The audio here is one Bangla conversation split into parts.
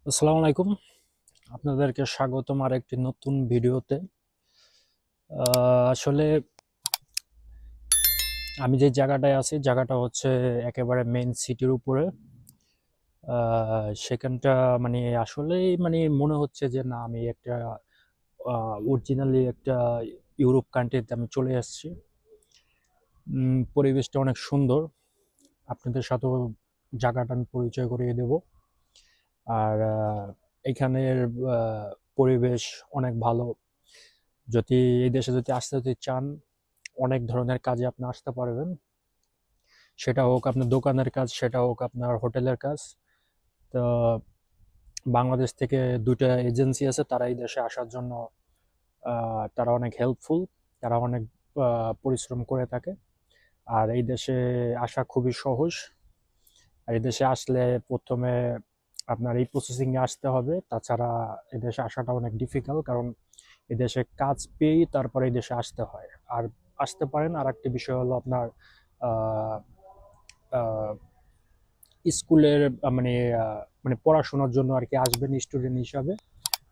আসসালামু আলাইকুম। আপনাদেরকে স্বাগতম আরেকটি নতুন ভিডিওতে। আসলে আমি যে জায়গাটায় আছি, জায়গাটা হচ্ছে একেবারে মেইন সিটির উপরে। সেখানটা মানে আসলেই মানে মনে হচ্ছে যে না, আমি একটা অরিজিনালি একটা ইউরোপ কান্ট্রিতে আমি চলে এসেছি। পরিবেশটা অনেক সুন্দর। আপনাদের সাথেও জায়গাটা আমি পরিচয় করিয়ে দেব। আর এখানের পরিবেশ অনেক ভালো। যদি এই দেশে যদি আসতে যদি চান, অনেক ধরনের কাজে আপনি আসতে পারবেন। সেটা হোক আপনার দোকানের কাজ, সেটা হোক আপনার হোটেলের কাজ। তো বাংলাদেশ থেকে ২টা এজেন্সি আছে, তারা এই দেশে আসার জন্য তারা অনেক হেল্পফুল। তারা অনেক পরিশ্রম করে থাকে। আর এই দেশে আসা খুবই সহজ। আর এই দেশে আসলে ১ম এ আপনার এই প্রসেসিং এ আসতে হবে। তাছাড়া এই দেশে আসাটা অনেক ডিফিকাল্ট, কারণ এদেশে কাজ পেয়েই তারপরে এই দেশে আসতে হয়। আর আসতে পারেন। আরেকটি বিষয় হলো আপনার আহ, আহ, স্কুলের মানে পড়াশোনার জন্য আর কি আসবেন স্টুডেন্ট হিসাবে।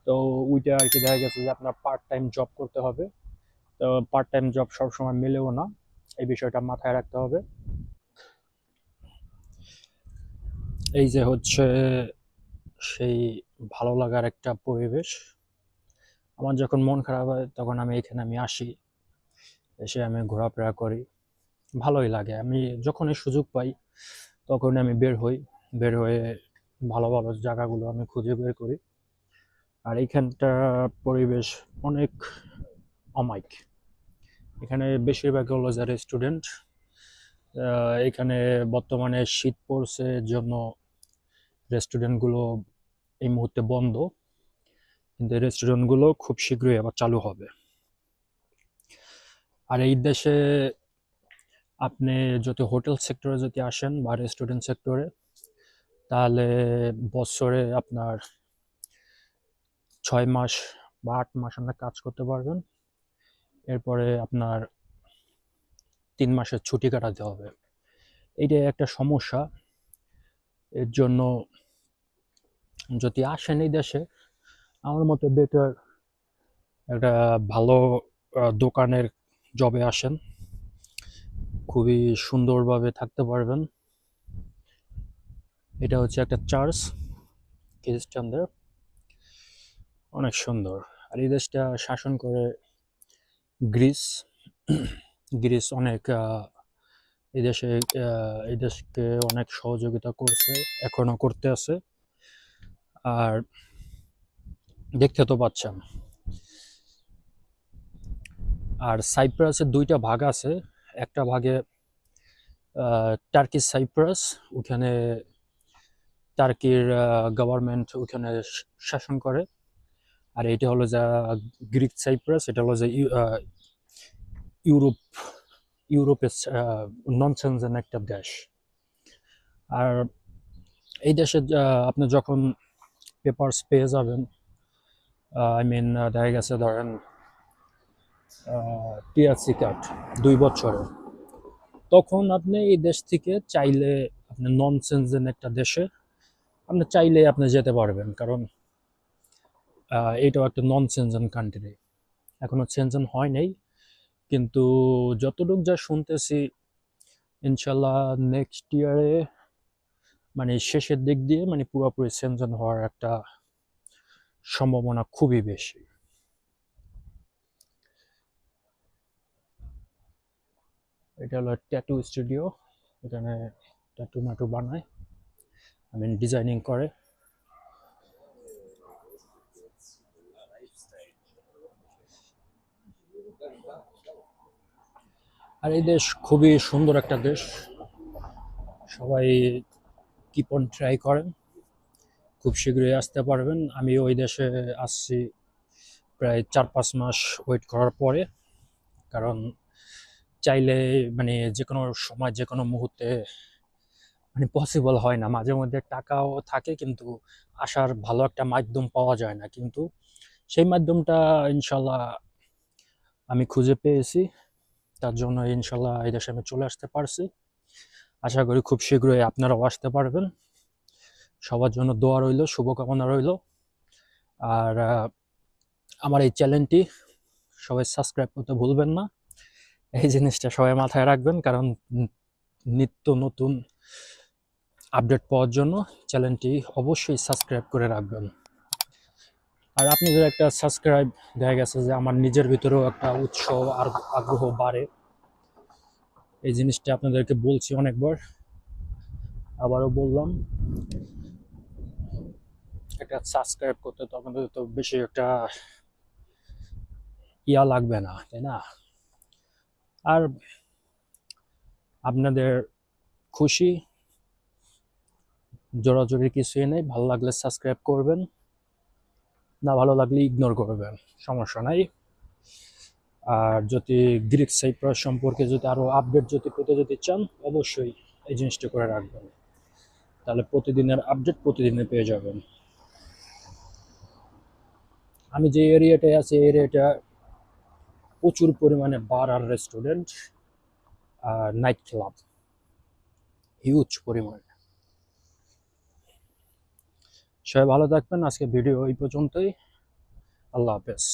তো ওইটা আর কি দেখা গেছে যে আপনার পার্ট টাইম জব করতে হবে। তো পার্ট টাইম জব সবসময় মেলেও না, এই বিষয়টা মাথায় রাখতে হবে। এই যে হচ্ছে সেই ভালো লাগার একটা পরিবেশ। আমার যখন মন খারাপ হয় তখন আমি এখানে আসি, এসে আমি ঘোরাফেরা করি। ভালোই লাগে। আমি যখনই সুযোগ পাই তখন আমি বের হই। বের হয়ে ভালো ভালো জায়গাগুলো আমি খুঁজে বের করি। আর এইখানটার পরিবেশ অনেক অমায়িক। এখানে বেশিরভাগ হলো যারা স্টুডেন্ট। এখানে বর্তমানে শীত পড়ছে, এর জন্য রেস্টুরেন্টগুলো এই মুহূর্তে বন্ধ, কিন্তু এই রেস্টুরেন্টগুলো খুব শীঘ্রই আবার চালু হবে। আর এই দেশে আপনি যদি হোটেল সেক্টরে যদি আসেন বা রেস্টুরেন্ট সেক্টরে, তাহলে বছরে আপনার ৬ মাস বা ৮ মাস আপনার কাজ করতে পারবেন। এরপরে আপনার ৩ মাসের ছুটি কাটাতে হবে। এইটাই একটা সমস্যা। এর জন্য যদি আসেন এই দেশে, আমার মতে বেটার একটা ভালো দোকানের জবে আসেন। খুবই সুন্দরভাবে থাকতে পারবেন। এটা হচ্ছে একটা চার্চ, খ্রিস্টানদের। অনেক সুন্দর। আর এই দেশটা শাসন করে গ্রিস। গ্রিস অনেক এই দেশকে অনেক সহযোগিতা করছে, এখনো করতে আছে। আর দেখতে তো পাচ্ছেন। আর সাইপ্রাসের ২টা ভাগ আছে। একটা ভাগে টার্কি সাইপ্রাস, ওখানে টার্কির গভর্নমেন্ট ওখানে শাসন করে। আর এটা হলো যা গ্রিক সাইপ্রাস, এটা হলো যে ইউরোপ ইউরোপের ননসেনজেন একটা দেশ। আর এই দেশে আপনি যখন পেপারস পেয়ে যাবেন, আই মিন দেখা গেছে ধরেন টিআরসি কার্ড ২ বছরের, তখন আপনি এই দেশ থেকে চাইলে আপনি নন সেনজেন একটা দেশে আপনি চাইলে আপনি যেতে পারবেন, কারণ এটাও একটা নন সেনজেন কান্ট্রি। এখনো সেনজেন হয় নাই, কিন্তু যতটুকু যা শুনতেছি ইনশাল্লাহ নেক্সট ইয়ারে মানে শেষের দিক দিয়ে মানে পুরোপুরি সেনজেন হওয়ার একটা সম্ভাবনা খুবই বেশি। এটা হলো ট্যাটু স্টুডিও। এখানে ট্যাটু ম্যাটু বানায়, আই মিন ডিজাইনিং করে। আর এই দেশ খুবই সুন্দর একটা দেশ। সবাই কিপ অন ট্রাই করেন, খুব শীঘ্রই আসতে পারবেন। আমি ওই দেশে আসছি প্রায় ৪-৫ মাস ওয়েট করার পরে, কারণ চাইলে মানে যে কোনো সময় যে কোনো মুহূর্তে মানে পসিবল হয় না। মাঝে মধ্যে টাকাও থাকে কিন্তু আসার ভালো একটা মাধ্যম পাওয়া যায় না, কিন্তু সেই মাধ্যমটা ইনশাল্লাহ আমি খুঁজে পেয়েছি। তার জন্য ইনশাল্লাহ এই দেশে আমি চলে আসতে পারছি। আশা করি খুব শীঘ্রই আপনারাও আসতে পারবেন। সবার জন্য দোয়া রইল, শুভকামনা রইল। আর আমার এই চ্যানেলটি সবাই সাবস্ক্রাইব করতে ভুলবেন না। এই জিনিসটা সবাই মাথায় রাখবেন, কারণ নিত্য নতুন আপডেট পাওয়ার জন্য চ্যানেলটি অবশ্যই সাবস্ক্রাইব করে রাখবেন। আর আপনাদের একটা সাবস্ক্রাইব দেখা গেছে যে আমার নিজের ভিতরেও একটা উৎসাহ আর আগ্রহ বাড়ে। এই জিনিসটা আপনাদেরকে বলছি অনেকবার, আবারও বললাম, একটা সাবস্ক্রাইব করতে তো আপনাদের তো বেশি একটা ইয়া লাগবে না, তাই না? আর আপনাদের খুশি, জোরাজোরি কিছুই নেই। ভালো লাগলে সাবস্ক্রাইব করবেন, না ভালো লাগলে ইগনোর করবেন, সমস্যা নাই। আর যদি গ্রিক সাইপ্রাস সম্পর্কে যদি আরো আপডেট যদি পেতে যদি চান, অবশ্যই এই জিনিসটা করে রাখবেন, তাহলে প্রতিদিনের আপডেট প্রতিদিনে পেয়ে যাবেন। আমি যে এরিয়াটায় আছি, এই এরিয়াটা প্রচুর পরিমাণে বার আর রেস্টুরেন্ট আর নাইট ক্লাব, হিউজ পরিমাণে। সবাই ভালো থাকবেন। আজকে ভিডিও এই পর্যন্তই। আল্লাহ হাফেজ।